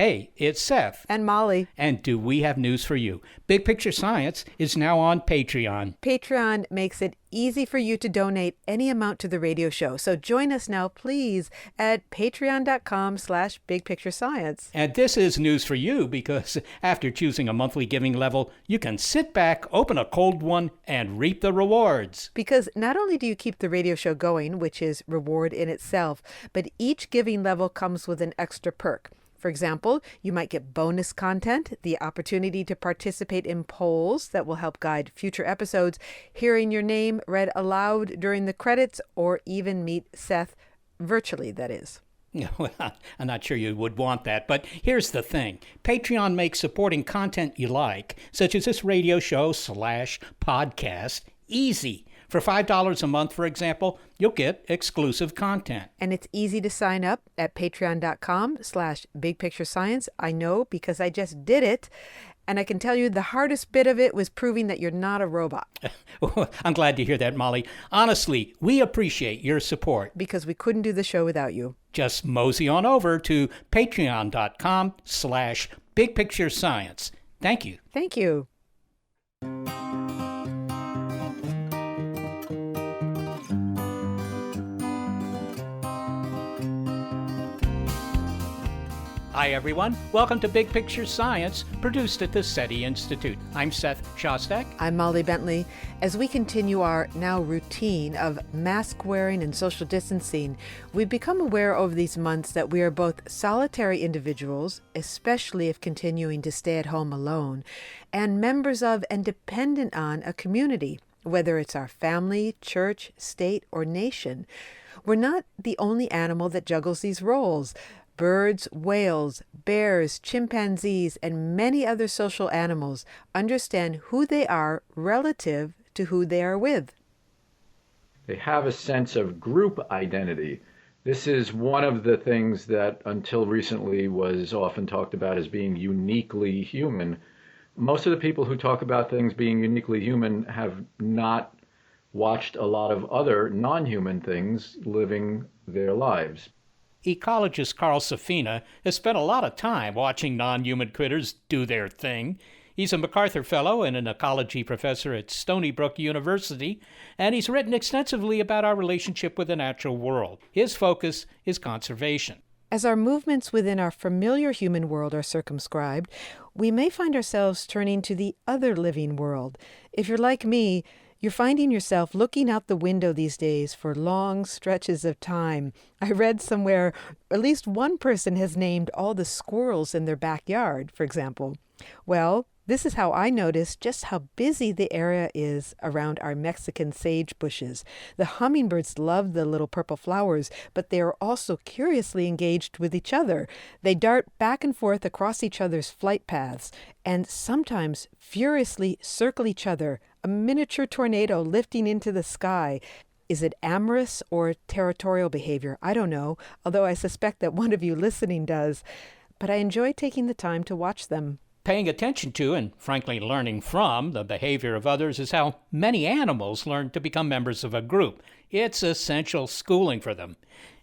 Hey, it's Seth. And Molly. And do we have news for you? Big Picture Science is now on Patreon. Patreon makes it easy for you to donate any amount to the radio show. So join us now, please, at patreon.com/bigpicturescience. And this is news for you because after choosing a monthly giving level, you can sit back, open a cold one, and reap the rewards. Because not only do you keep the radio show going, which is reward in itself, but each giving level comes with an extra perk. For example, you might get bonus content, the opportunity to participate in polls that will help guide future episodes, hearing your name read aloud during the credits, or even meet Seth virtually, that is. Well, I'm not sure you would want that, but here's the thing. Patreon makes supporting content you like, such as this radio show / podcast, easy. For $5 a month, for example, you'll get exclusive content. And it's easy to sign up at patreon.com/bigpicturescience. I know because I just did it. And I can tell you the hardest bit of it was proving that you're not a robot. I'm glad to hear that, Molly. Honestly, we appreciate your support. Because we couldn't do the show without you. Just mosey on over to patreon.com/bigpicturescience. Thank you. Thank you. Hi, everyone. Welcome to Big Picture Science, produced at the SETI Institute. I'm Seth Shostak. I'm Molly Bentley. As we continue our now routine of mask wearing and social distancing, we've become aware over these months that we are both solitary individuals, especially if continuing to stay at home alone, and members of and dependent on a community, whether it's our family, church, state, or nation. We're not the only animal that juggles these roles. Birds, whales, bears, chimpanzees, and many other social animals understand who they are relative to who they are with. They have a sense of group identity. This is one of the things that until recently was often talked about as being uniquely human. Most of the people who talk about things being uniquely human have not watched a lot of other non-human things living their lives. Ecologist Carl Safina has spent a lot of time watching non-human critters do their thing. He's a MacArthur Fellow and an ecology professor at Stony Brook University, and he's written extensively about our relationship with the natural world. His focus is conservation. As our movements within our familiar human world are circumscribed, we may find ourselves turning to the other living world. If you're like me, you're finding yourself looking out the window these days for long stretches of time. I read somewhere at least one person has named all the squirrels in their backyard, for example. Well, this is how I noticed just how busy the area is around our Mexican sage bushes. The hummingbirds love the little purple flowers, but they are also curiously engaged with each other. They dart back and forth across each other's flight paths, and sometimes furiously circle each other, a miniature tornado lifting into the sky. Is it amorous or territorial behavior? I don't know, although I suspect that one of you listening does. But I enjoy taking the time to watch them. Paying attention to and, frankly, learning from the behavior of others is how many animals learn to become members of a group. It's essential schooling for them.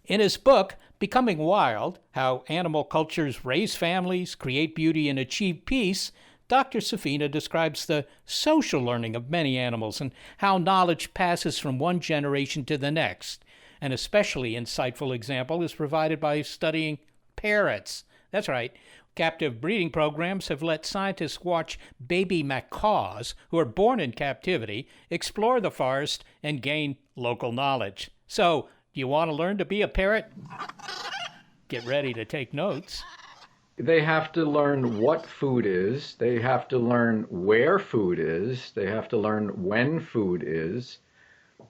In his book, Becoming Wild, How Animal Cultures Raise Families, Create Beauty, and Achieve Peace, Dr. Safina describes the social learning of many animals and how knowledge passes from one generation to the next. An especially insightful example is provided by studying parrots. That's right. Captive breeding programs have let scientists watch baby macaws who are born in captivity explore the forest and gain local knowledge. So, do you want to learn to be a parrot? Get ready to take notes. They have to learn what food is. They have to learn where food is. They have to learn when food is.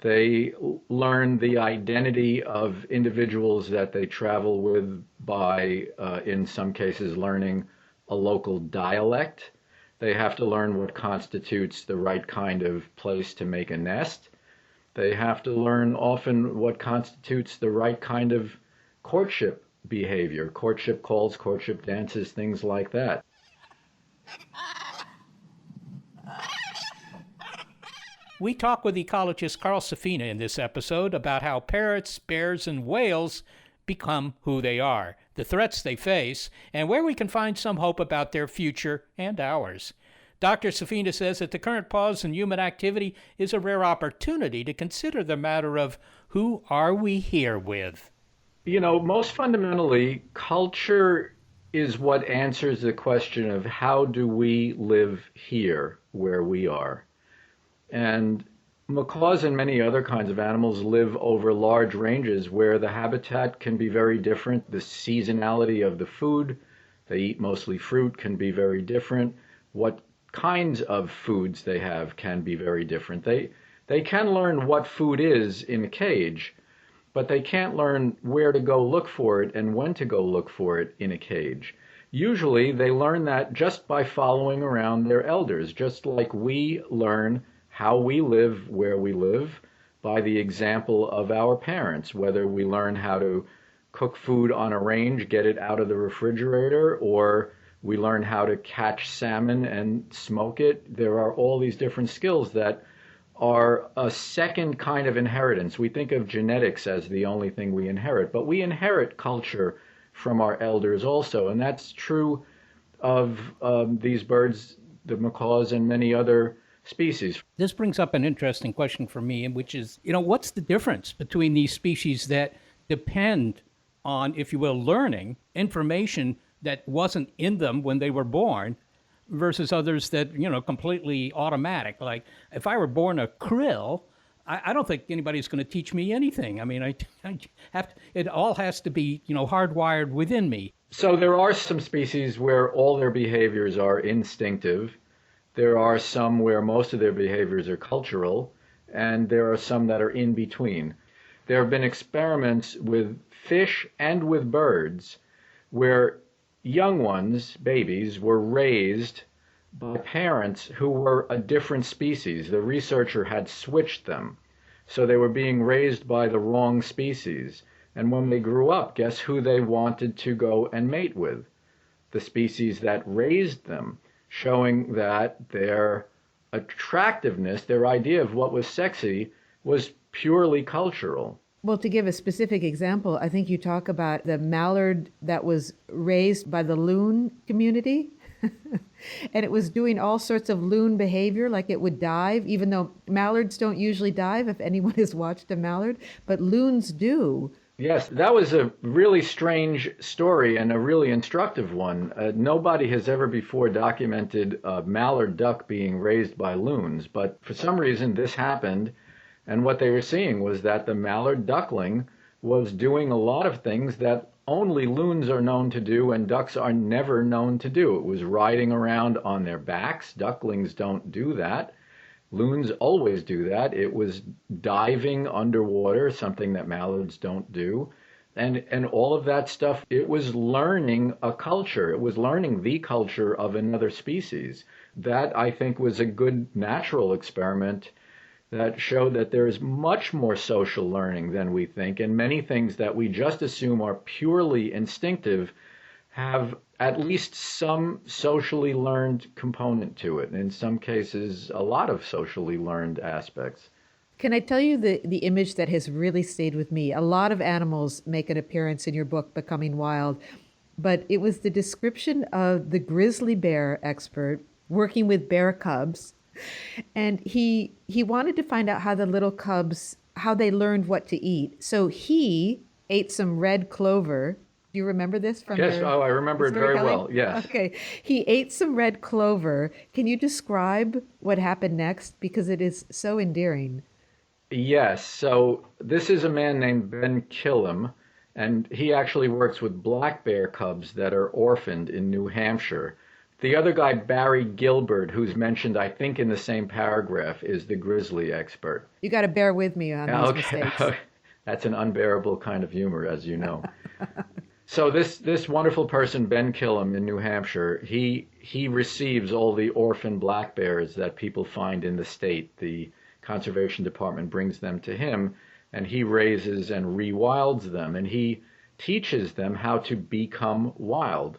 They learn the identity of individuals that they travel with by, in some cases, learning a local dialect. They have to learn what constitutes the right kind of place to make a nest. They have to learn often what constitutes the right kind of courtship behavior, courtship calls, courtship dances, things like that. We talk with ecologist Carl Safina in this episode about how parrots, bears, and whales become who they are, the threats they face, and where we can find some hope about their future and ours. Dr. Safina says that the current pause in human activity is a rare opportunity to consider the matter of who are we here with? Most fundamentally, culture is what answers the question of how do we live here where we are. And macaws and many other kinds of animals live over large ranges where the habitat can be very different. The seasonality of the food, they eat mostly fruit, can be very different. What kinds of foods they have can be very different. They can learn what food is in a cage, but they can't learn where to go look for it and when to go look for it in a cage. Usually they learn that just by following around their elders, just like we learn how we live where we live by the example of our parents, whether we learn how to cook food on a range, get it out of the refrigerator, or we learn how to catch salmon and smoke it. There are all these different skills that are a second kind of inheritance. We think of genetics as the only thing we inherit, but we inherit culture from our elders also, and that's true of these birds, the macaws, and many other species. This brings up an interesting question for me, which is, what's the difference between these species that depend on, if you will, learning information that wasn't in them when they were born versus others that, completely automatic. Like if I were born a krill, I don't think anybody's going to teach me anything. I mean, I have to, it all has to be, hardwired within me. So there are some species where all their behaviors are instinctive. There are some where most of their behaviors are cultural, and there are some that are in between. There have been experiments with fish and with birds where young ones, babies, were raised by parents who were a different species. The researcher had switched them. So they were being raised by the wrong species. And when they grew up, guess who they wanted to go and mate with? The species that raised them, showing that their attractiveness, their idea of what was sexy, was purely cultural. Well, to give a specific example, I think you talk about the mallard that was raised by the loon community. And it was doing all sorts of loon behavior, like it would dive, even though mallards don't usually dive, if anyone has watched a mallard, but loons do. Yes, that was a really strange story and a really instructive one. Nobody has ever before documented a mallard duck being raised by loons, but for some reason this happened. And what they were seeing was that the mallard duckling was doing a lot of things that only loons are known to do and ducks are never known to do. It was riding around on their backs. Ducklings don't do that. Loons always do that. It was diving underwater, something that mallards don't do. And all of that stuff, it was learning a culture. It was learning the culture of another species. That, I think, was a good natural experiment that showed that there is much more social learning than we think, and many things that we just assume are purely instinctive have at least some socially learned component to it. In some cases, a lot of socially learned aspects. Can I tell you the image that has really stayed with me? A lot of animals make an appearance in your book, Becoming Wild, but it was the description of the grizzly bear expert working with bear cubs. And he wanted to find out how the little cubs, how they learned what to eat. So he ate some red clover. Do you remember this from Yes, I remember it very well, yes. Okay, he ate some red clover. Can you describe what happened next? Because it is so endearing. Yes, so this is a man named Ben Killam, and he actually works with black bear cubs that are orphaned in New Hampshire. The other guy, Barry Gilbert, who's mentioned, I think, in the same paragraph, is the grizzly expert. You got to bear with me on these mistakes. That's an unbearable kind of humor, as you know. So this wonderful person, Ben Killam in New Hampshire, he receives all the orphan black bears that people find in the state. The conservation department brings them to him, and he raises and rewilds them, and he teaches them how to become wild.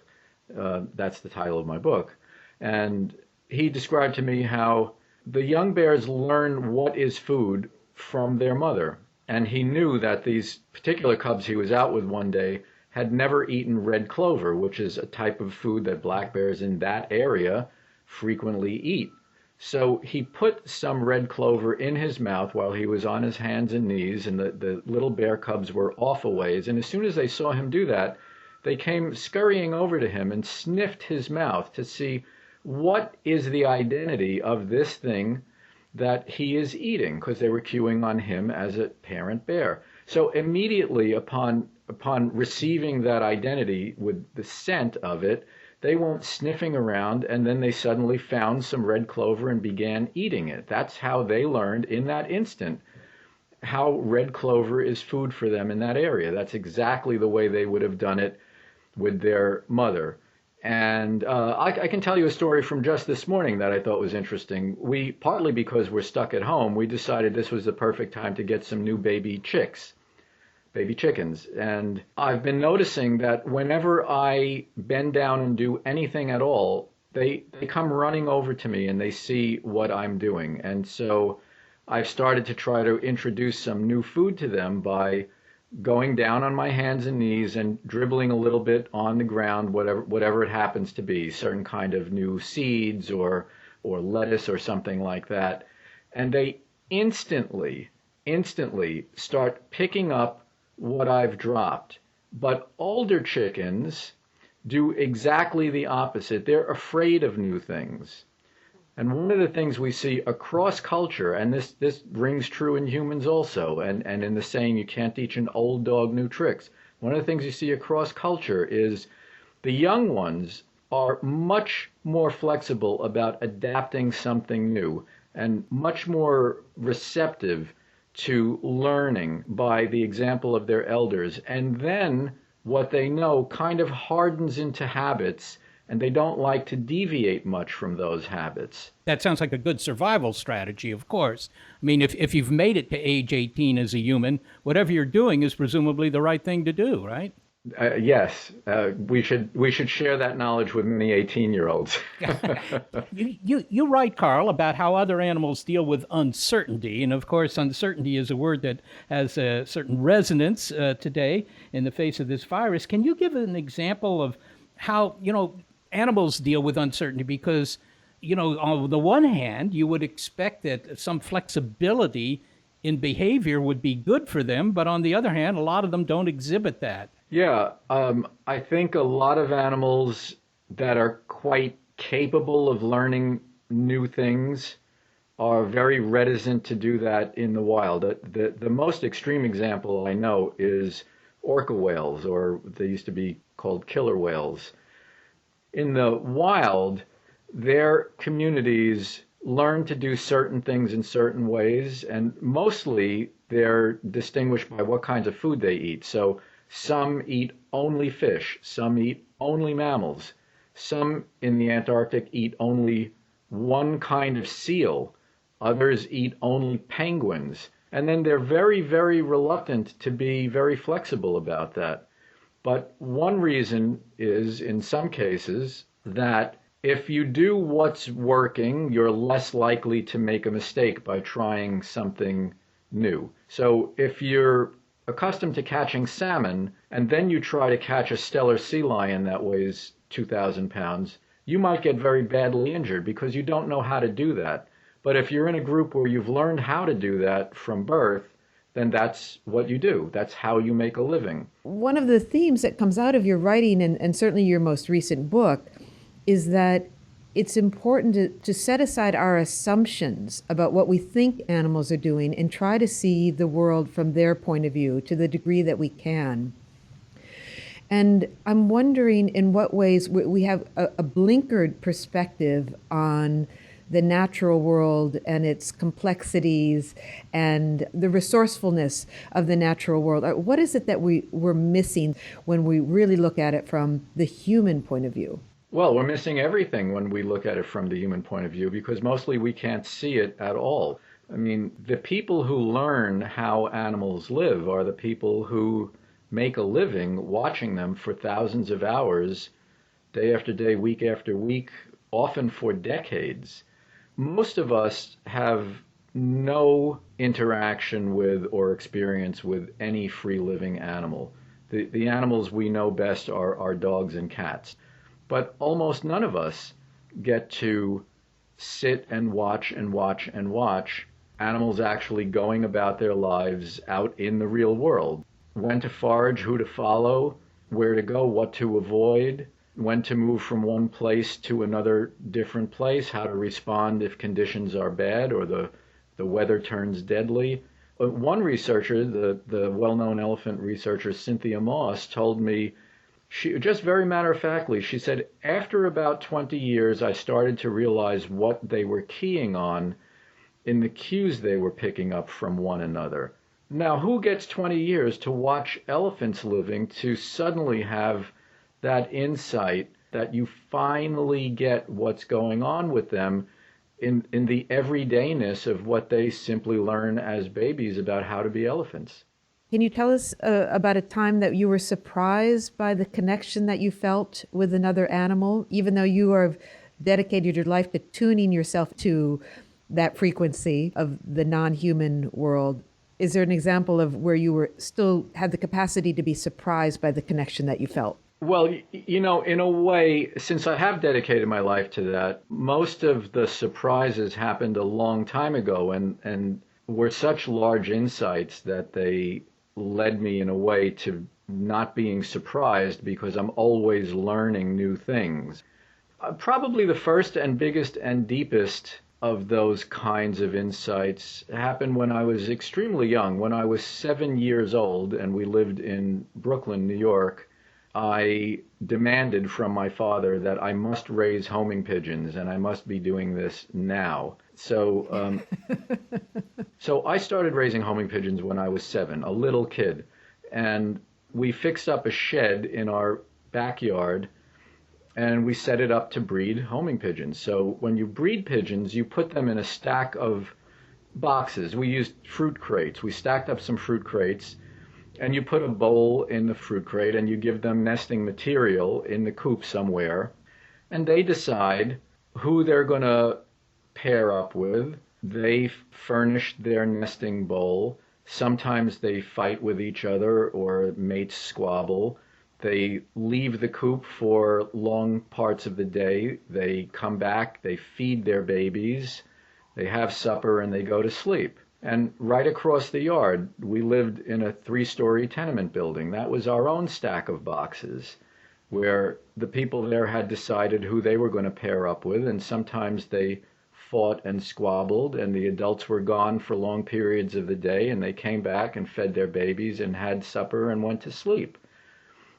That's the title of my book. And he described to me how the young bears learn what is food from their mother. And he knew that these particular cubs he was out with one day had never eaten red clover, which is a type of food that black bears in that area frequently eat. So he put some red clover in his mouth while he was on his hands and knees, and the little bear cubs were off a ways. And as soon as they saw him do that, they came scurrying over to him and sniffed his mouth to see what is the identity of this thing that he is eating, because they were cueing on him as a parent bear. So immediately upon receiving that identity with the scent of it, they went sniffing around, and then they suddenly found some red clover and began eating it. That's how they learned in that instant how red clover is food for them in that area. That's exactly the way they would have done it with their mother. And I can tell you a story from just this morning that I thought was interesting. We, partly because we're stuck at home, we decided this was the perfect time to get some new baby chickens. And I've been noticing that whenever I bend down and do anything at all, they come running over to me and they see what I'm doing. And so I've started to try to introduce some new food to them by going down on my hands and knees and dribbling a little bit on the ground, whatever it happens to be, certain kind of new seeds or lettuce or something like that. And they instantly start picking up what I've dropped. But older chickens do exactly the opposite. They're afraid of new things. And one of the things we see across culture, and this rings true in humans also, and in the saying, you can't teach an old dog new tricks. One of the things you see across culture is the young ones are much more flexible about adapting something new and much more receptive to learning by the example of their elders. And then what they know kind of hardens into habits, and they don't like to deviate much from those habits. That sounds like a good survival strategy, of course. I mean, if you've made it to age 18 as a human, whatever you're doing is presumably the right thing to do, right? Yes, we should share that knowledge with many 18-year-olds. You write, Carl, about how other animals deal with uncertainty. And of course, uncertainty is a word that has a certain resonance today in the face of this virus. Can you give an example of how, animals deal with uncertainty? Because, on the one hand, you would expect that some flexibility in behavior would be good for them, but on the other hand, a lot of them don't exhibit that. Yeah, I think a lot of animals that are quite capable of learning new things are very reticent to do that in the wild. The most extreme example I know is orca whales, or they used to be called killer whales. In the wild, their communities learn to do certain things in certain ways, and mostly they're distinguished by what kinds of food they eat. So some eat only fish, some eat only mammals, some in the Antarctic eat only one kind of seal, others eat only penguins, and then they're very, very reluctant to be very flexible about that. But one reason is, in some cases, that if you do what's working, you're less likely to make a mistake by trying something new. So if you're accustomed to catching salmon, and then you try to catch a Steller sea lion that weighs 2,000 pounds, you might get very badly injured because you don't know how to do that. But if you're in a group where you've learned how to do that from birth, then that's what you do. That's how you make a living. One of the themes that comes out of your writing, and certainly your most recent book, is that it's important to set aside our assumptions about what we think animals are doing and try to see the world from their point of view to the degree that we can. And I'm wondering in what ways we have a blinkered perspective on the natural world and its complexities and the resourcefulness of the natural world. What is it that we're missing when we really look at it from the human point of view? Well, we're missing everything when we look at it from the human point of view, because mostly we can't see it at all. I mean, the people who learn how animals live are the people who make a living watching them for thousands of hours, day after day, week after week, often for decades. Most of us have no interaction with or experience with any free living animal. The animals we know best are dogs and cats. But almost none of us get to sit and watch and watch and watch animals actually going about their lives out in the real world. When to forage, who to follow, where to go, what to avoid, when to move from one place to another different place, how to respond if conditions are bad or the weather turns deadly. One researcher, the well-known elephant researcher Cynthia Moss, told me, she just very matter-of-factly, she said, after about 20 years, I started to realize what they were keying on in the cues they were picking up from one another. Now, who gets 20 years to watch elephants living to suddenly have that insight that you finally get what's going on with them in the everydayness of what they simply learn as babies about how to be elephants? Can you tell us about a time that you were surprised by the connection that you felt with another animal, even though you have dedicated your life to tuning yourself to that frequency of the non-human world? Is there an example of where you were still had the capacity to be surprised by the connection that you felt? Well, in a way, since I have dedicated my life to that, most of the surprises happened a long time ago and were such large insights that they led me in a way to not being surprised because I'm always learning new things. Probably the first and biggest and deepest of those kinds of insights happened when I was extremely young. When I was 7 years old and we lived in Brooklyn, New York, I demanded from my father that I must raise homing pigeons and I must be doing this now. So I started raising homing pigeons when I was 7, a little kid. And we fixed up a shed in our backyard and we set it up to breed homing pigeons. So when you breed pigeons, you put them in a stack of boxes. We used fruit crates. We stacked up some fruit crates and you put a bowl in the fruit crate and you give them nesting material in the coop somewhere. And they decide who they're going to pair up with. They furnish their nesting bowl. Sometimes they fight with each other or mates squabble. They leave the coop for long parts of the day. They come back, they feed their babies, they have supper, and they go to sleep. And right across the yard, we lived in a 3-story tenement building. That was our own stack of boxes where the people there had decided who they were going to pair up with, and sometimes they fought and squabbled, and the adults were gone for long periods of the day, and they came back and fed their babies and had supper and went to sleep.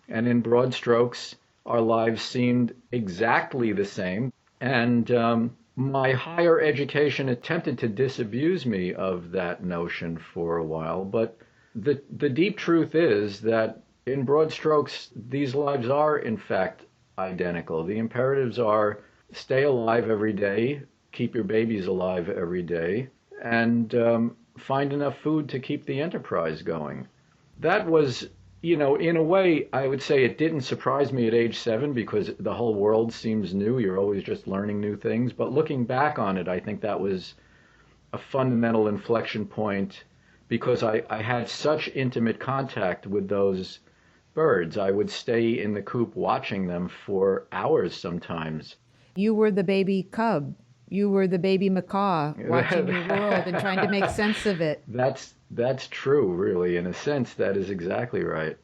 And in broad strokes, our lives seemed exactly the same. And my higher education attempted to disabuse me of that notion for a while. But the deep truth is that in broad strokes, these lives are, in fact, identical. The imperatives are stay alive every day, keep your babies alive every day, and find enough food to keep the enterprise going. That was, in a way, I would say it didn't surprise me at age 7 because the whole world seems new. You're always just learning new things. But looking back on it, I think that was a fundamental inflection point because I had such intimate contact with those birds. I would stay in the coop watching them for hours sometimes. You were the baby cub. You were the baby macaw watching your world and trying to make sense of it. That's true, really. In a sense, that is exactly right.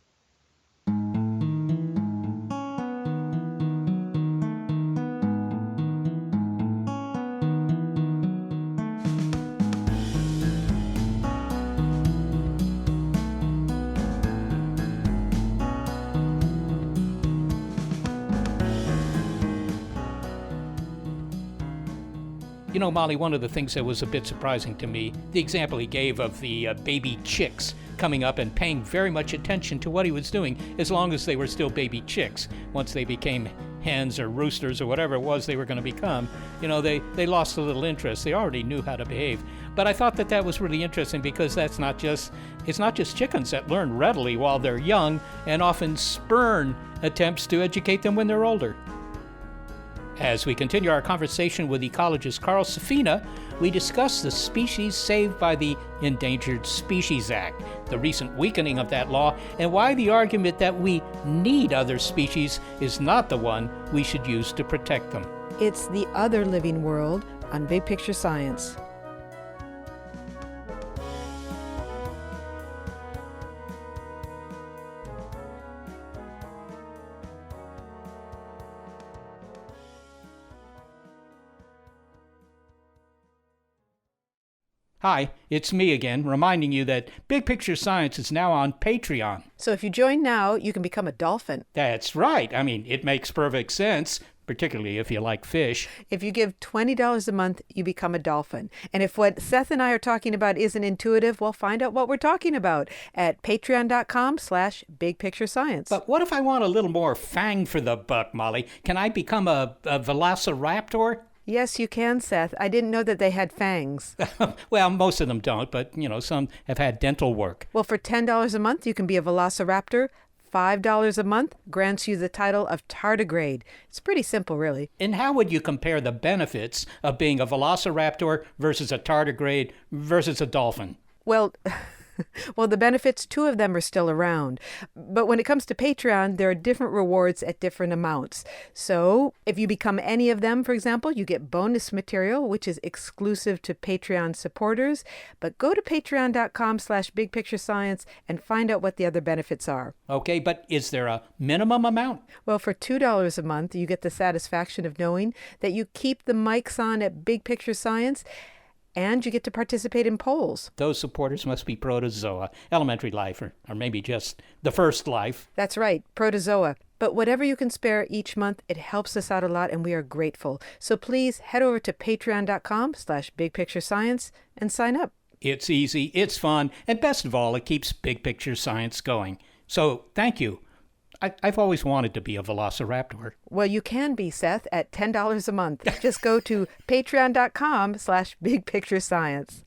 Molly, one of the things that was a bit surprising to me, the example he gave of the baby chicks coming up and paying very much attention to what he was doing as long as they were still baby chicks. Once they became hens or roosters or whatever it was they were going to become, they lost a little interest. They already knew how to behave. But I thought that was really interesting because it's not just chickens that learn readily while they're young and often spurn attempts to educate them when they're older. As we continue our conversation with ecologist Carl Safina, we discuss the species saved by the Endangered Species Act, the recent weakening of that law, and why the argument that we need other species is not the one we should use to protect them. It's the other living world on Big Picture Science. Hi, it's me again, reminding you that Big Picture Science is now on Patreon. So if you join now, you can become a dolphin. That's right. I mean, it makes perfect sense, particularly if you like fish. If you give $20 a month, you become a dolphin. And if what Seth and I are talking about isn't intuitive, well, find out what we're talking about at patreon.com/bigpicturescience. But what if I want a little more fang for the buck, Molly? Can I become a velociraptor? Yes, you can, Seth. I didn't know that they had fangs. Well, most of them don't, but, some have had dental work. Well, for $10 a month, you can be a velociraptor. $5 a month grants you the title of tardigrade. It's pretty simple, really. And how would you compare the benefits of being a velociraptor versus a tardigrade versus a dolphin? Well, the benefits, two of them are still around. But when it comes to Patreon, there are different rewards at different amounts. So if you become any of them, for example, you get bonus material, which is exclusive to Patreon supporters. But go to patreon.com/bigpicturescience and find out what the other benefits are. Okay, but is there a minimum amount? Well, for $2 a month, you get the satisfaction of knowing that you keep the mics on at Big Picture Science, and you get to participate in polls. Those supporters must be protozoa, elementary life, or maybe just the first life. That's right, protozoa. But whatever you can spare each month, it helps us out a lot, and we are grateful. So please head over to patreon.com/bigpicturescience and sign up. It's easy, it's fun, and best of all, it keeps Big Picture Science going. So thank you. I've always wanted to be a velociraptor. Well, you can be, Seth, at $10 a month. Just go to patreon.com/bigpicturescience.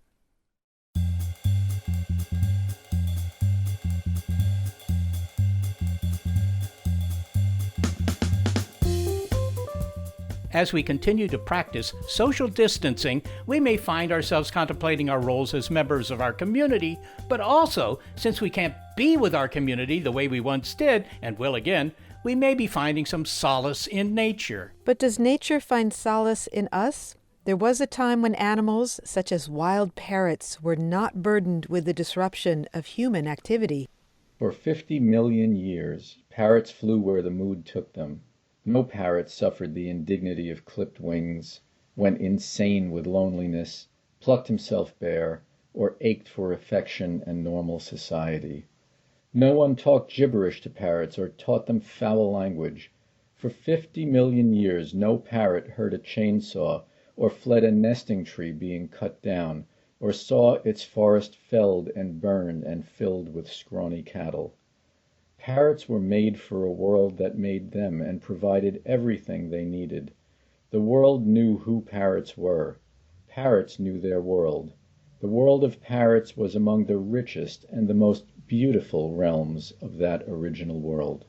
As we continue to practice social distancing, we may find ourselves contemplating our roles as members of our community, but also, since we can't be with our community the way we once did, and will again, we may be finding some solace in nature. But does nature find solace in us? There was a time when animals, such as wild parrots, were not burdened with the disruption of human activity. For 50 million years, parrots flew where the mood took them. No parrot suffered the indignity of clipped wings, went insane with loneliness, plucked himself bare, or ached for affection and normal society. No one talked gibberish to parrots or taught them foul language. For 50 million years, no parrot heard a chainsaw or fled a nesting tree being cut down, or saw its forest felled and burned and filled with scrawny cattle. Parrots were made for a world that made them and provided everything they needed. The world knew who parrots were. Parrots knew their world. The world of parrots was among the richest and the most beautiful realms of that original world.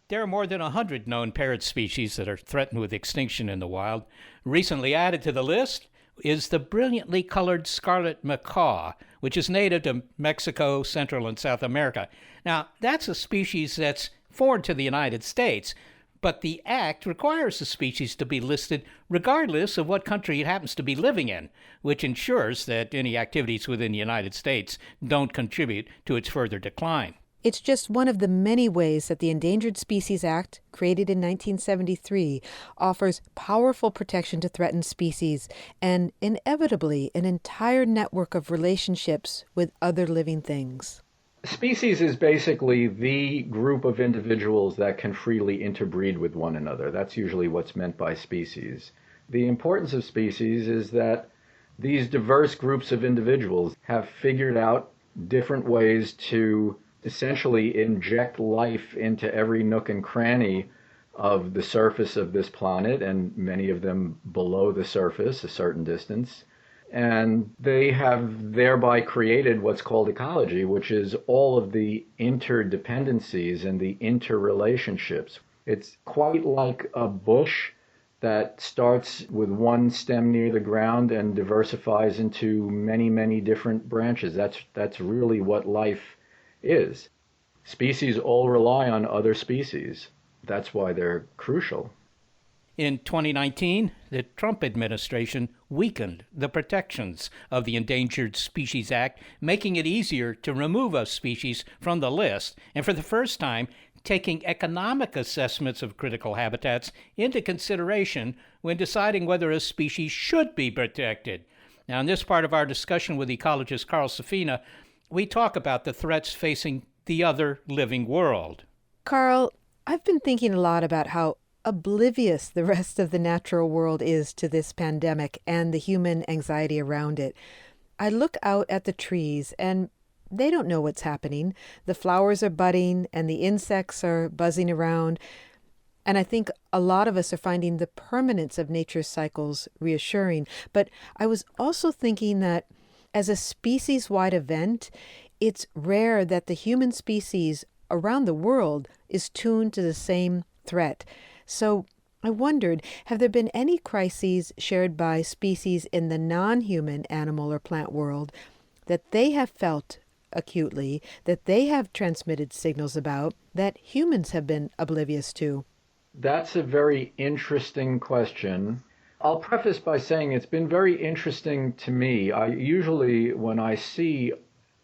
There are more than 100 known parrot species that are threatened with extinction in the wild. Recently added to the list is the brilliantly colored scarlet macaw, which is native to Mexico, Central and South America. Now, that's a species that's foreign to the United States, but the Act requires the species to be listed regardless of what country it happens to be living in, which ensures that any activities within the United States don't contribute to its further decline. It's just one of the many ways that the Endangered Species Act, created in 1973, offers powerful protection to threatened species and, inevitably, an entire network of relationships with other living things. Species is basically the group of individuals that can freely interbreed with one another. That's usually what's meant by species. The importance of species is that these diverse groups of individuals have figured out different ways to essentially inject life into every nook and cranny of the surface of this planet, and many of them below the surface a certain distance. And they have thereby created what's called ecology, which is all of the interdependencies and the interrelationships. It's quite like a bush that starts with one stem near the ground and diversifies into many, many different branches. That's really what life is. Species all rely on other species. That's why they're crucial. In 2019, the Trump administration weakened the protections of the Endangered Species Act, making it easier to remove a species from the list, and for the first time, taking economic assessments of critical habitats into consideration when deciding whether a species should be protected. Now, in this part of our discussion with ecologist Carl Safina, we talk about the threats facing the other living world. Carl, I've been thinking a lot about how oblivious the rest of the natural world is to this pandemic and the human anxiety around it. I look out at the trees and they don't know what's happening. The flowers are budding and the insects are buzzing around. And I think a lot of us are finding the permanence of nature's cycles reassuring. But I was also thinking that as a species-wide event, it's rare that the human species around the world is tuned to the same threat. So I wondered, have there been any crises shared by species in the non-human animal or plant world that they have felt acutely, that they have transmitted signals about, that humans have been oblivious to? That's a very interesting question. I'll preface by saying it's been very interesting to me. I usually, when I see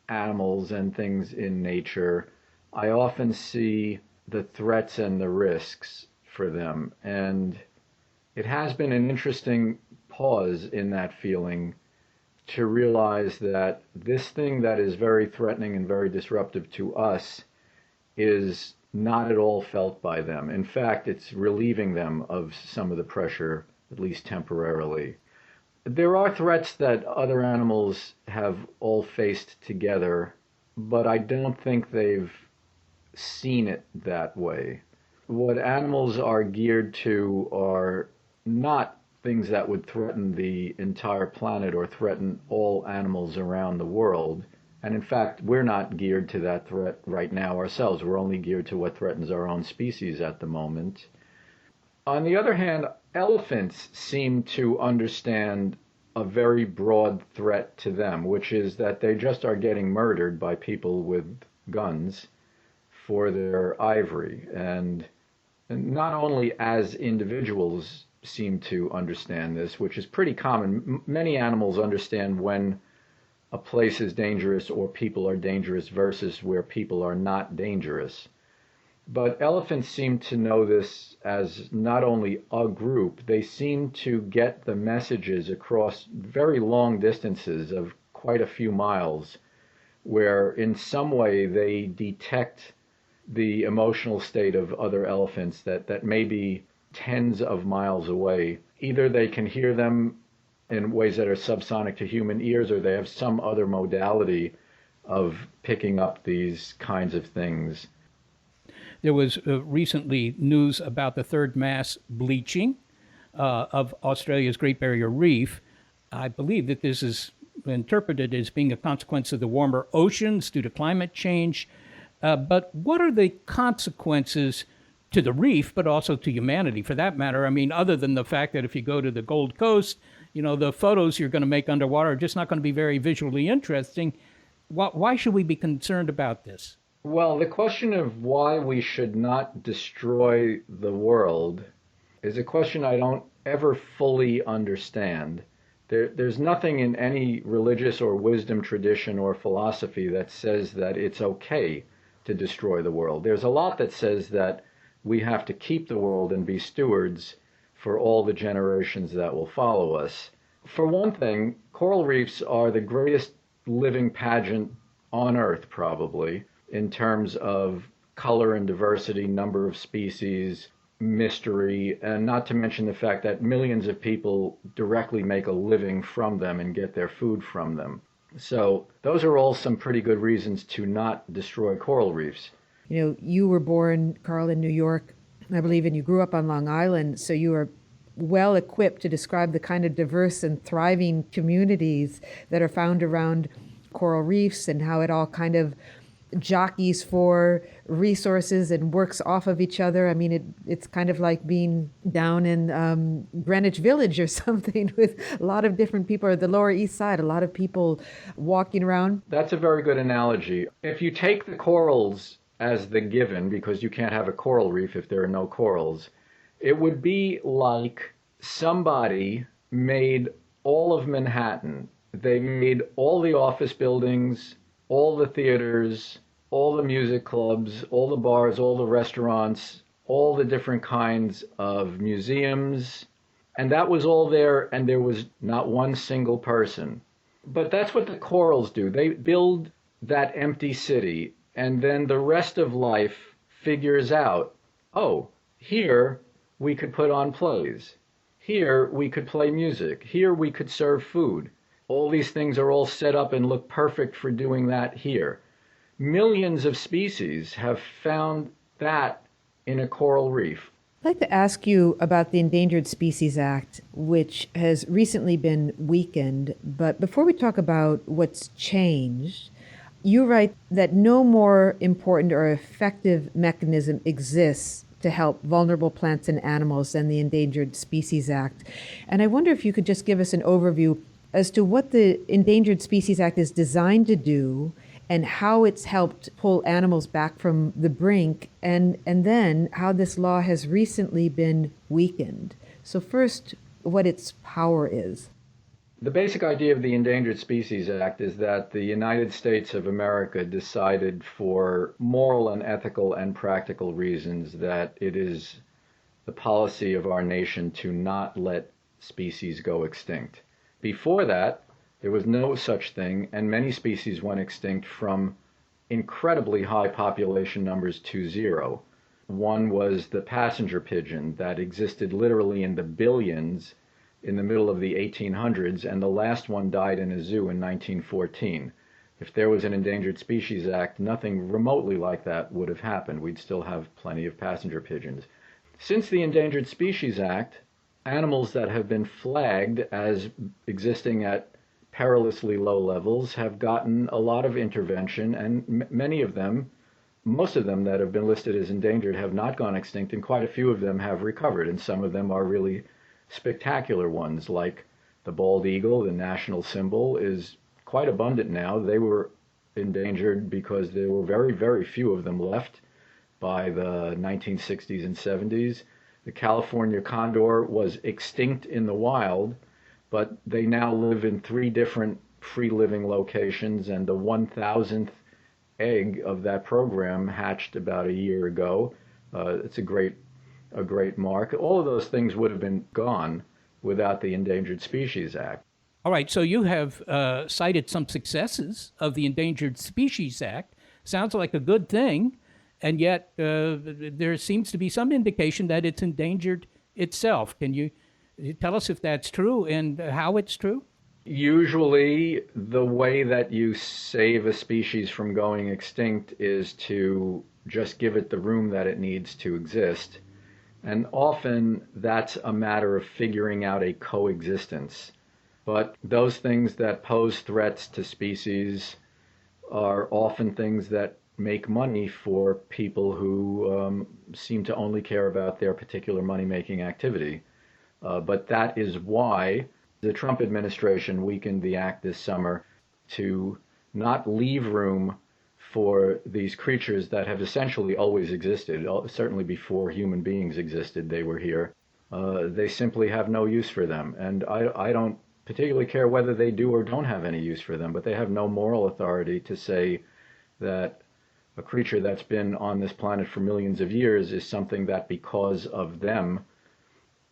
animals and things in nature, I often see the threats and the risks for them. And it has been an interesting pause in that feeling to realize that this thing that is very threatening and very disruptive to us is not at all felt by them. In fact, it's relieving them of some of the pressure, at least temporarily. There are threats that other animals have all faced together, but I don't think they've seen it that way. What animals are geared to are not things that would threaten the entire planet or threaten all animals around the world. And in fact, we're not geared to that threat right now ourselves. We're only geared to what threatens our own species at the moment. On the other hand, elephants seem to understand a very broad threat to them, which is that they just are getting murdered by people with guns for their ivory. And not only as individuals seem to understand this, which is pretty common. Many animals understand when a place is dangerous or people are dangerous versus where people are not dangerous. But elephants seem to know this as not only a group, they seem to get the messages across very long distances of quite a few miles, where in some way they detect the emotional state of other elephants that may be tens of miles away. Either they can hear them in ways that are subsonic to human ears, or they have some other modality of picking up these kinds of things. There was recently news about the third mass bleaching of Australia's Great Barrier Reef. I believe that this is interpreted as being a consequence of the warmer oceans due to climate change. But what are the consequences to the reef, but also to humanity, for that matter? I mean, other than the fact that if you go to the Gold Coast, the photos you're going to make underwater are just not going to be very visually interesting. Why should we be concerned about this? Well, the question of why we should not destroy the world is a question I don't ever fully understand. There's nothing in any religious or wisdom tradition or philosophy that says that it's okay to destroy the world. There's a lot that says that we have to keep the world and be stewards for all the generations that will follow us. For one thing, coral reefs are the greatest living pageant on Earth, probably, in terms of color and diversity, number of species, mystery, and not to mention the fact that millions of people directly make a living from them and get their food from them. So those are all some pretty good reasons to not destroy coral reefs. You were born, Carl, in New York, I believe, and you grew up on Long Island, so you are well equipped to describe the kind of diverse and thriving communities that are found around coral reefs and how it all kind of jockeys for resources and works off of each other. I mean, it's kind of like being down in Greenwich Village or something with a lot of different people, or the Lower East Side, a lot of people walking around. That's a very good analogy. If you take the corals as the given, because you can't have a coral reef if there are no corals, it would be like somebody made all of Manhattan. They made all the office buildings, all the theaters, all the music clubs, all the bars, all the restaurants, all the different kinds of museums. And that was all there, and there was not one single person. But that's what the corals do. They build that empty city, and then the rest of life figures out, oh, here we could put on plays. Here we could play music. Here we could serve food. All these things are all set up and look perfect for doing that here. Millions of species have found that in a coral reef. I'd like to ask you about the Endangered Species Act, which has recently been weakened. But before we talk about what's changed, you write that no more important or effective mechanism exists to help vulnerable plants and animals than the Endangered Species Act. And I wonder if you could just give us an overview as to what the Endangered Species Act is designed to do and how it's helped pull animals back from the brink, and then how this law has recently been weakened. So first, what its power is. The basic idea of the Endangered Species Act is that the United States of America decided for moral and ethical and practical reasons that it is the policy of our nation to not let species go extinct. Before that, there was no such thing, and many species went extinct from incredibly high population numbers to zero. One was the passenger pigeon that existed literally in the billions in the middle of the 1800s, and the last one died in a zoo in 1914. If there was an Endangered Species Act, nothing remotely like that would have happened. We'd still have plenty of passenger pigeons. Since the Endangered Species Act, animals that have been flagged as existing at perilously low levels have gotten a lot of intervention, and many of them, most of them that have been listed as endangered, have not gone extinct, and quite a few of them have recovered, and some of them are really spectacular ones, like the bald eagle, the national symbol, is quite abundant now. They were endangered because there were very, very few of them left by the 1960s and 70s. The California condor was extinct in the wild, but they now live in 3 different free-living locations, and the 1,000th egg of that program hatched about a year ago. It's a great mark. All of those things would have been gone without the Endangered Species Act. All right, so you have cited some successes of the Endangered Species Act. Sounds like a good thing, and yet there seems to be some indication that it's endangered itself. Can you tell us if that's true and how it's true? Usually, the way that you save a species from going extinct is to just give it the room that it needs to exist. And often that's a matter of figuring out a coexistence. But those things that pose threats to species are often things that make money for people who seem to only care about their particular money-making activity. But that is why the Trump administration weakened the act this summer to not leave room for these creatures that have essentially always existed. Certainly before human beings existed, they were here. They simply have no use for them. And I don't particularly care whether they do or don't have any use for them, but they have no moral authority to say that a creature that's been on this planet for millions of years is something that because of them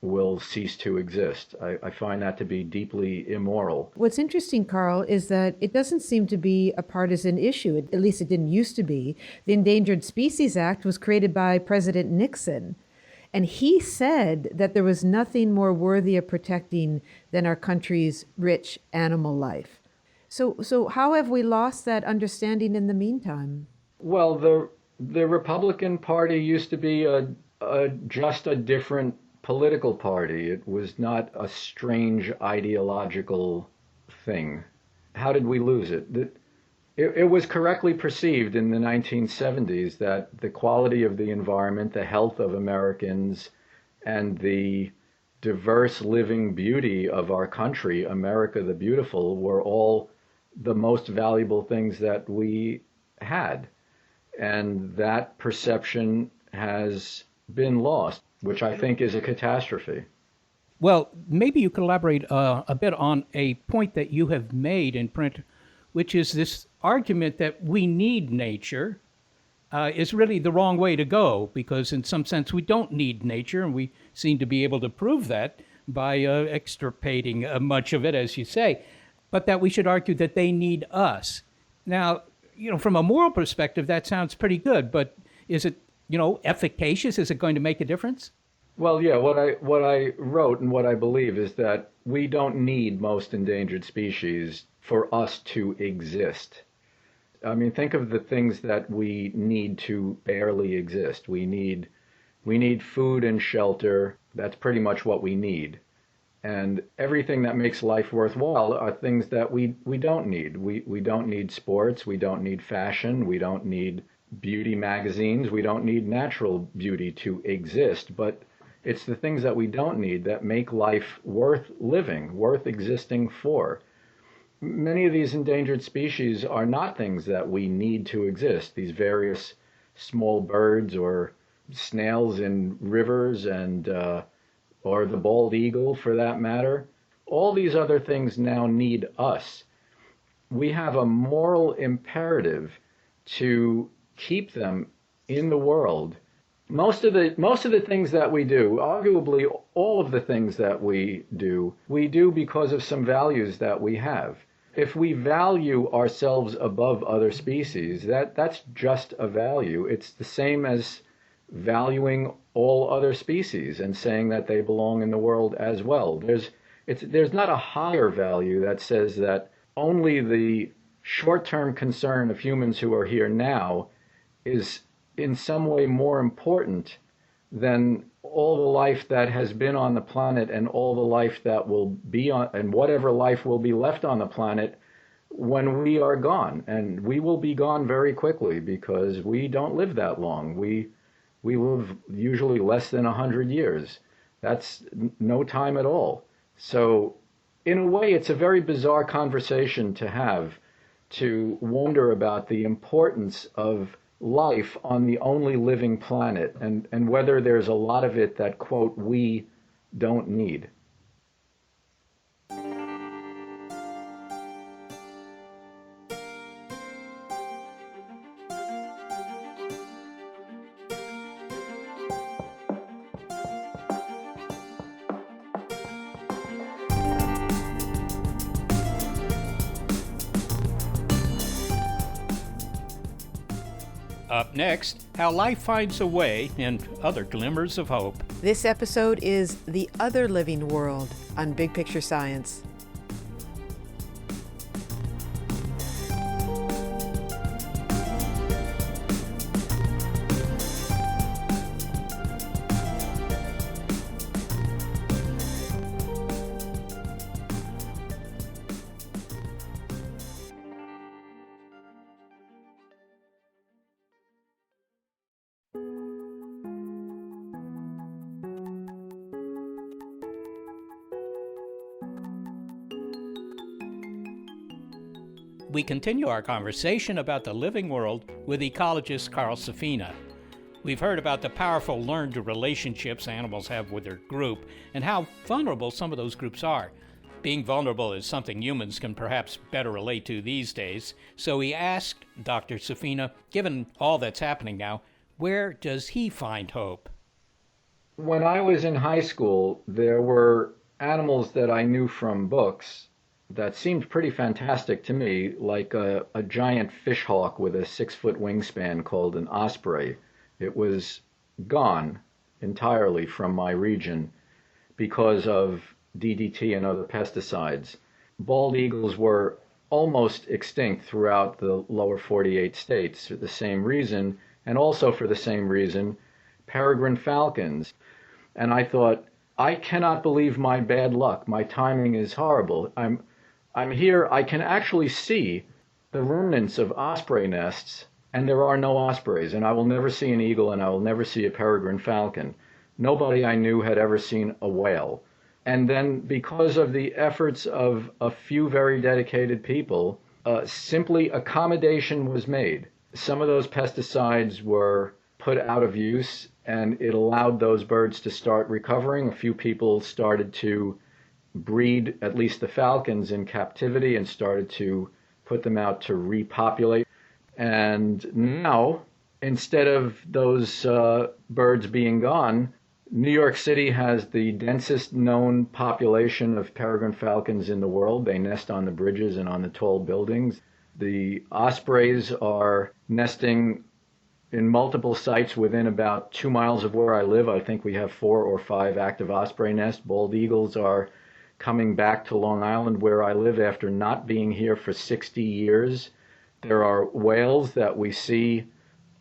will cease to exist. I find that to be deeply immoral. What's interesting, Carl, is that it doesn't seem to be a partisan issue. At least it didn't used to be. The Endangered Species Act was created by President Nixon, and he said that there was nothing more worthy of protecting than our country's rich animal life. So how have we lost that understanding in the meantime? Well, the Republican Party used to be just a different political party. It was not a strange ideological thing. How did we lose it? it was correctly perceived in the 1970s that the quality of the environment, the health of Americans, and the diverse living beauty of our country, America the Beautiful, were all the most valuable things that we had. And that perception has been lost, which I think is a catastrophe. Well, maybe you could elaborate a bit on a point that you have made in print, which is this argument that we need nature is really the wrong way to go, because in some sense we don't need nature, and we seem to be able to prove that by extirpating much of it, as you say, but that we should argue that they need us. Now, from a moral perspective, that sounds pretty good, but is it, efficacious? Is it going to make a difference? Well, yeah, what I wrote and what I believe is that we don't need most endangered species for us to exist. I mean, think of the things that we need to barely exist. We need food and shelter. That's pretty much what we need. And everything that makes life worthwhile are things that we don't need. We don't need sports. We don't need fashion. We don't need beauty magazines. We don't need natural beauty to exist. But it's the things that we don't need that make life worth living, worth existing for. Many of these endangered species are not things that we need to exist. These various small birds or snails in rivers and or the bald eagle for that matter, all these other things now need us. We have a moral imperative to keep them in the world. Most of the things that we do, arguably all of the things that we do because of some values that we have. If we value ourselves above other species, that's just a value. It's the same as valuing all other species and saying that they belong in the world as well. There's not a higher value that says that only the short-term concern of humans who are here now is in some way more important than all the life that has been on the planet and all the life that will be on, and whatever life will be left on the planet when we are gone. And we will be gone very quickly because we don't live that long. We live usually less than 100 years. That's no time at all. So in a way, it's a very bizarre conversation to have, to wonder about the importance of life on the only living planet and whether there's a lot of it that, quote, we don't need. Up next, how life finds a way and other glimmers of hope. This episode is The Other Living World on Big Picture Science. We continue our conversation about the living world with ecologist Carl Safina. We've heard about the powerful learned relationships animals have with their group and how vulnerable some of those groups are. Being vulnerable is something humans can perhaps better relate to these days, so he asked Dr. Safina, given all that's happening now, where does he find hope? When I was in high school, there were animals that I knew from books that seemed pretty fantastic to me, like a giant fish hawk with a 6-foot wingspan called an osprey. It was gone entirely from my region because of DDT and other pesticides. Bald eagles were almost extinct throughout the lower 48 states for the same reason, and also for the same reason, peregrine falcons. And I thought, I cannot believe my bad luck. My timing is horrible. I'm here, I can actually see the remnants of osprey nests, and there are no ospreys, and I will never see an eagle, and I will never see a peregrine falcon. Nobody I knew had ever seen a whale. And then because of the efforts of a few very dedicated people, simply accommodation was made. Some of those pesticides were put out of use, and it allowed those birds to start recovering. A few people started to breed at least the falcons in captivity and started to put them out to repopulate. And now, instead of those birds being gone, New York City has the densest known population of peregrine falcons in the world. They nest on the bridges and on the tall buildings. The ospreys are nesting in multiple sites within about 2 miles of where I live. I think we have 4 or 5 active osprey nests. Bald eagles are coming back to Long Island where I live after not being here for 60 years. There are whales that we see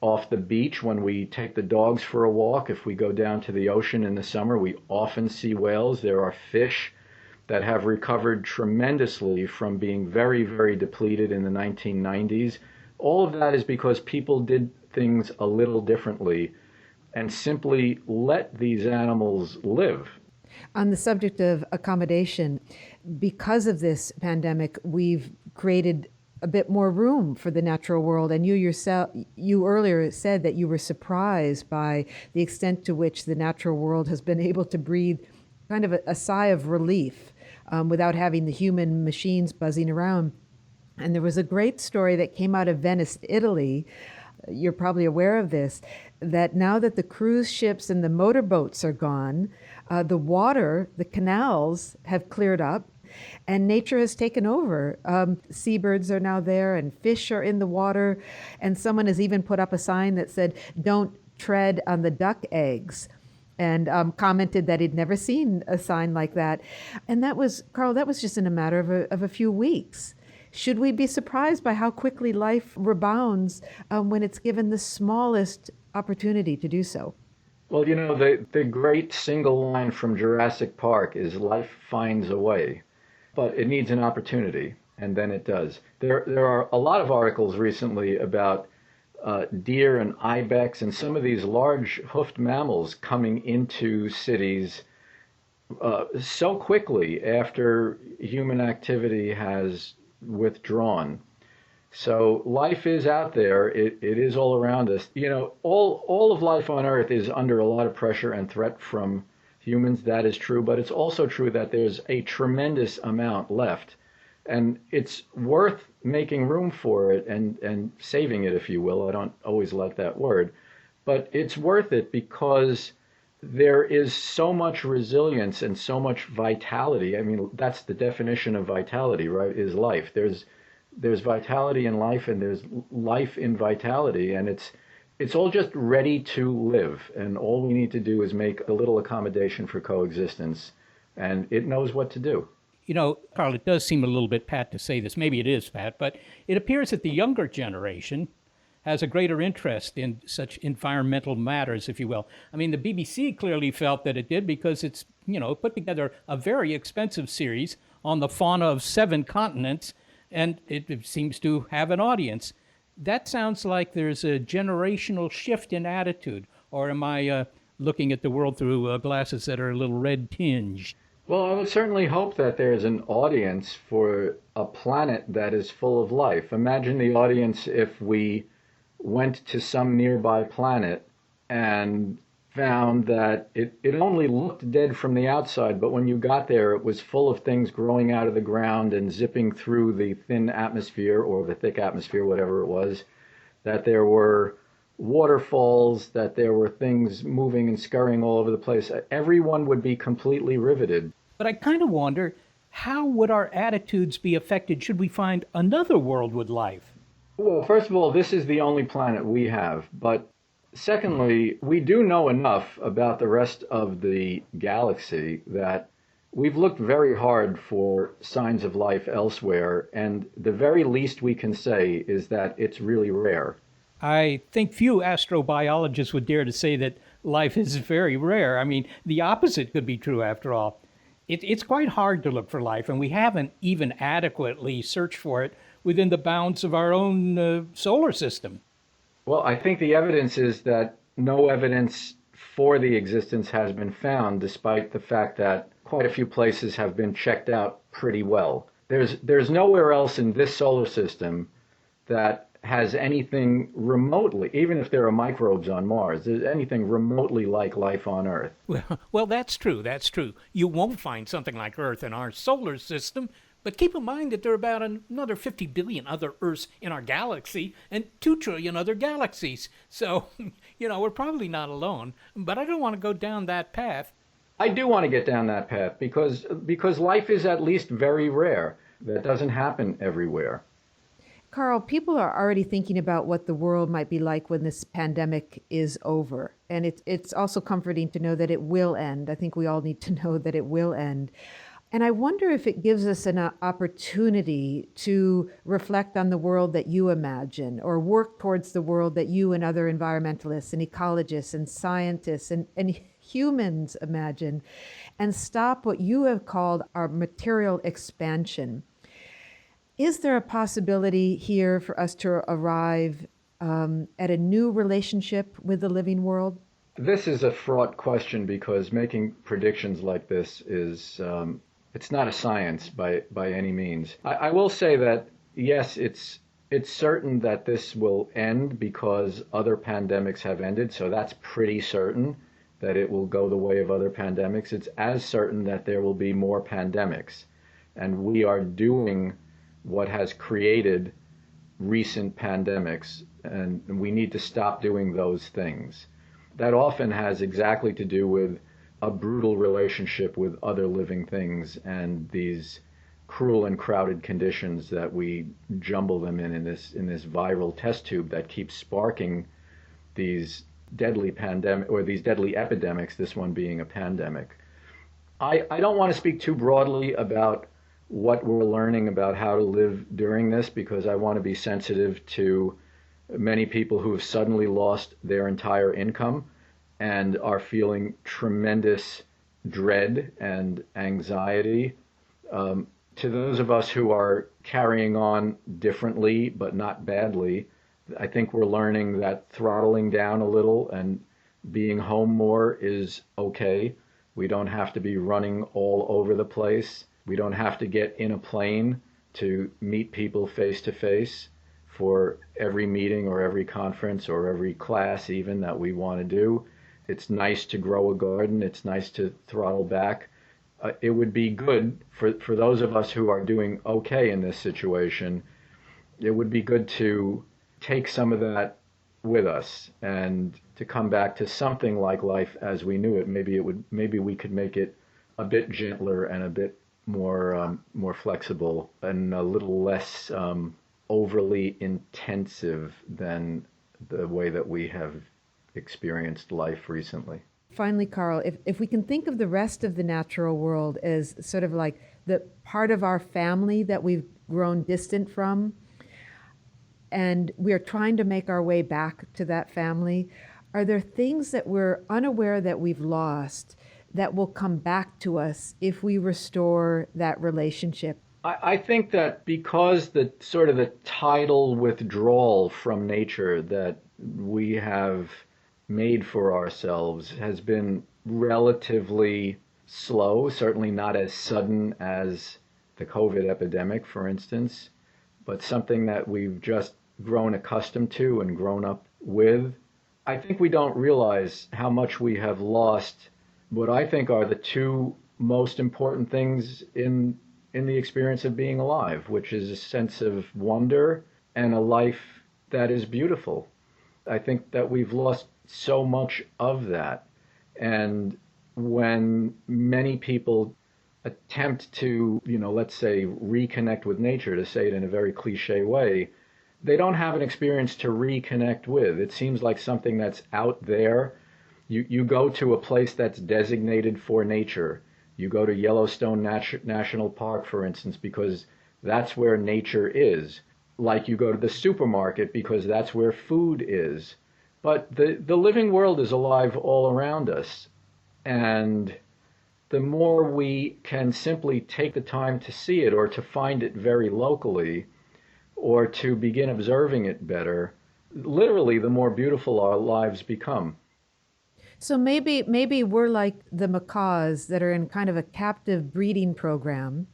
off the beach when we take the dogs for a walk. If we go down to the ocean in the summer, we often see whales. There are fish that have recovered tremendously from being very, very depleted in the 1990s. All of that is because people did things a little differently and simply let these animals live. On the subject of accommodation, because of this pandemic, we've created a bit more room for the natural world. And you earlier said that you were surprised by the extent to which the natural world has been able to breathe kind of a sigh of relief without having the human machines buzzing around. And there was a great story that came out of Venice, Italy. You're probably aware of this, that now that the cruise ships and the motorboats are gone, the water, the canals have cleared up, and nature has taken over. Seabirds are now there, and fish are in the water, and someone has even put up a sign that said, "Don't tread on the duck eggs," and commented that he'd never seen a sign like that. And that was, Carl, that was just in a matter of a few weeks. Should we be surprised by how quickly life rebounds when it's given the smallest opportunity to do so? Well, you know, the great single line from Jurassic Park is life finds a way, but it needs an opportunity, and then it does. There are a lot of articles recently about deer and ibex and some of these large hoofed mammals coming into cities so quickly after human activity has withdrawn. So life is out there. It is all around us. You know, all of life on Earth is under a lot of pressure and threat from humans. That is true, but it's also true that there's a tremendous amount left, and it's worth making room for it and saving it, if you will. I don't always like that word, but it's worth it because there is so much resilience and so much vitality. I mean, that's the definition of vitality, right? Is life. There's vitality in life, and there's life in vitality, and it's all just ready to live. And all we need to do is make a little accommodation for coexistence, and it knows what to do. You know, Carl, it does seem a little bit pat to say this. Maybe it is pat, but it appears that the younger generation has a greater interest in such environmental matters, if you will. I mean, the BBC clearly felt that it did because it's, put together a very expensive series on the fauna of 7 continents, and it seems to have an audience. That sounds like there's a generational shift in attitude, or am I looking at the world through glasses that are a little red tinged? Well, I would certainly hope that there's an audience for a planet that is full of life. Imagine the audience if we went to some nearby planet and found that it only looked dead from the outside, but when you got there, it was full of things growing out of the ground and zipping through the thin atmosphere or the thick atmosphere, whatever it was, that there were waterfalls, that there were things moving and scurrying all over the place. Everyone would be completely riveted. But I kind of wonder, how would our attitudes be affected should we find another world with life? Well, first of all, this is the only planet we have. But secondly, we do know enough about the rest of the galaxy that we've looked very hard for signs of life elsewhere, and the very least we can say is that it's really rare. I think few astrobiologists would dare to say that life is very rare. I mean, the opposite could be true after all. It's quite hard to look for life, and we haven't even adequately searched for it within the bounds of our own solar system. Well, I think the evidence is that no evidence for the existence has been found, despite the fact that quite a few places have been checked out pretty well. There's nowhere else in this solar system that has anything remotely, even if there are microbes on Mars, there's anything remotely like life on Earth. Well, that's true. That's true. You won't find something like Earth in our solar system, but keep in mind that there are about another 50 billion other Earths in our galaxy and 2 trillion other galaxies. So, we're probably not alone, but I don't want to go down that path. I do want to get down that path because life is at least very rare. That doesn't happen everywhere. Carl, people are already thinking about what the world might be like when this pandemic is over. And it's also comforting to know that it will end. I think we all need to know that it will end. And I wonder if it gives us an opportunity to reflect on the world that you imagine or work towards the world that you and other environmentalists and ecologists and scientists and humans imagine, and stop what you have called our material expansion. Is there a possibility here for us to arrive at a new relationship with the living world? This is a fraught question because making predictions like this is, it's not a science by any means. I will say that, yes, it's certain that this will end because other pandemics have ended, so that's pretty certain that it will go the way of other pandemics. It's as certain that there will be more pandemics, and we are doing what has created recent pandemics, and we need to stop doing those things. That often has exactly to do with a brutal relationship with other living things and these cruel and crowded conditions that we jumble them in this viral test tube that keeps sparking these deadly pandemic or these deadly epidemics, this one being a pandemic. I don't want to speak too broadly about what we're learning about how to live during this, because I want to be sensitive to many people who have suddenly lost their entire income and are feeling tremendous dread and anxiety. To those of us who are carrying on differently but not badly, I think we're learning that throttling down a little and being home more is okay. We don't have to be running all over the place. We don't have to get in a plane to meet people face to face for every meeting or every conference or every class even that we want to do. It's nice to grow a garden. It's nice to throttle back. It would be good for those of us who are doing okay in this situation. It would be good to take some of that with us and to come back to something like life as we knew it. Maybe we could make it a bit gentler and a bit more flexible and a little less overly intensive than the way that we have experienced life recently. Finally, Carl, if we can think of the rest of the natural world as sort of like the part of our family that we've grown distant from, and we are trying to make our way back to that family, are there things that we're unaware that we've lost that will come back to us if we restore that relationship? I think that because the sort of the tidal withdrawal from nature that we have made for ourselves has been relatively slow, certainly not as sudden as the COVID epidemic, for instance, but something that we've just grown accustomed to and grown up with. I think we don't realize how much we have lost what I think are the two most important things in the experience of being alive, which is a sense of wonder and a life that is beautiful. I think that we've lost so much of that. And when many people attempt to, let's say, reconnect with nature, to say it in a very cliche way, they don't have an experience to reconnect with. It seems like something that's out there. You go to a place that's designated for nature. You go to Yellowstone National Park, for instance, because that's where nature is. Like you go to the supermarket because that's where food is. But the living world is alive all around us. And the more we can simply take the time to see it or to find it very locally, or to begin observing it better, literally the more beautiful our lives become. So maybe we're like the macaws that are in kind of a captive breeding program,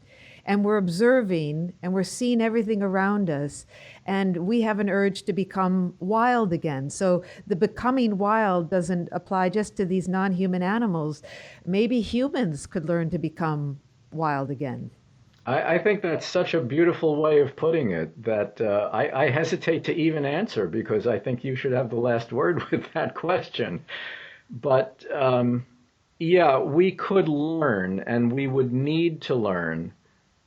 and we're observing and we're seeing everything around us, and we have an urge to become wild again. So the becoming wild doesn't apply just to these non-human animals. Maybe humans could learn to become wild again. I think that's such a beautiful way of putting it that I hesitate to even answer because I think you should have the last word with that question. But yeah, we could learn and we would need to learn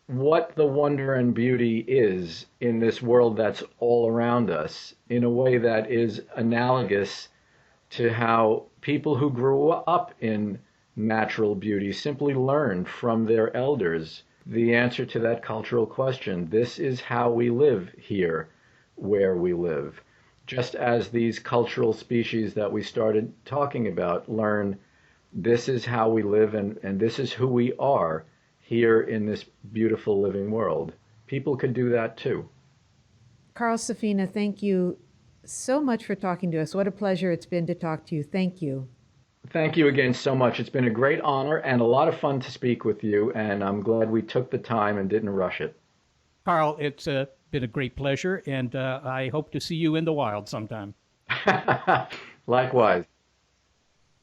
what the wonder and beauty is in this world that's all around us in a way that is analogous to how people who grew up in natural beauty simply learned from their elders the answer to that cultural question. This is how we live here, where we live. Just as these cultural species that we started talking about learn, this is how we live and this is who we are here in this beautiful living world. People could do that too. Carl Safina, thank you so much for talking to us. What a pleasure it's been to talk to you. Thank you. Thank you again so much. It's been a great honor and a lot of fun to speak with you, and I'm glad we took the time and didn't rush it. Carl, it's been a great pleasure, and I hope to see you in the wild sometime. Likewise.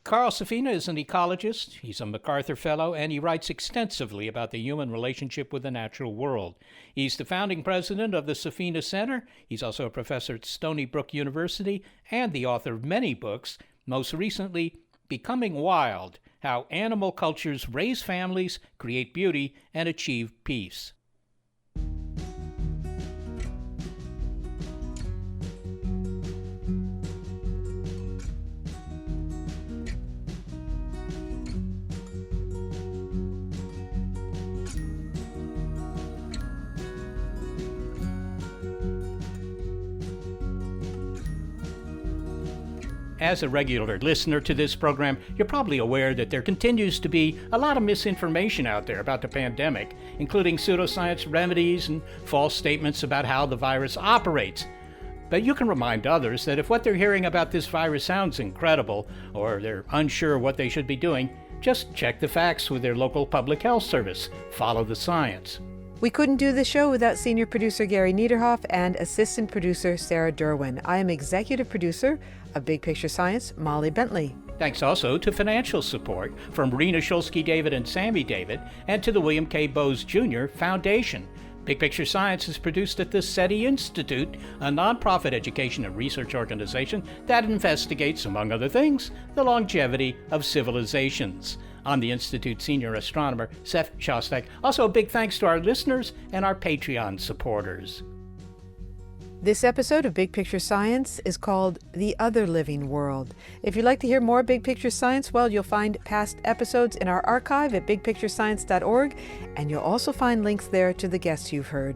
Carl Safina is an ecologist, he's a MacArthur Fellow, and he writes extensively about the human relationship with the natural world. He's the founding president of the Safina Center. He's also a professor at Stony Brook University and the author of many books, most recently, Becoming Wild, How Animal Cultures Raise Families, Create Beauty, and Achieve Peace. As a regular listener to this program, you're probably aware that there continues to be a lot of misinformation out there about the pandemic, including pseudoscience remedies and false statements about how the virus operates. But you can remind others that if what they're hearing about this virus sounds incredible, or they're unsure what they should be doing, just check the facts with their local public health service. Follow the science. We couldn't do the show without senior producer Gary Niederhoff and assistant producer Sarah Derwin. I am executive producer of Big Picture Science, Molly Bentley. Thanks also to financial support from Rena Shulsky-David and Sammy David, and to the William K. Bowes Jr. Foundation. Big Picture Science is produced at the SETI Institute, a nonprofit education and research organization that investigates, among other things, the longevity of civilizations. I'm the Institute's senior astronomer, Seth Shostak. Also, a big thanks to our listeners and our Patreon supporters. This episode of Big Picture Science is called The Other Living World. If you'd like to hear more Big Picture Science, well, you'll find past episodes in our archive at bigpicturescience.org, and you'll also find links there to the guests you've heard.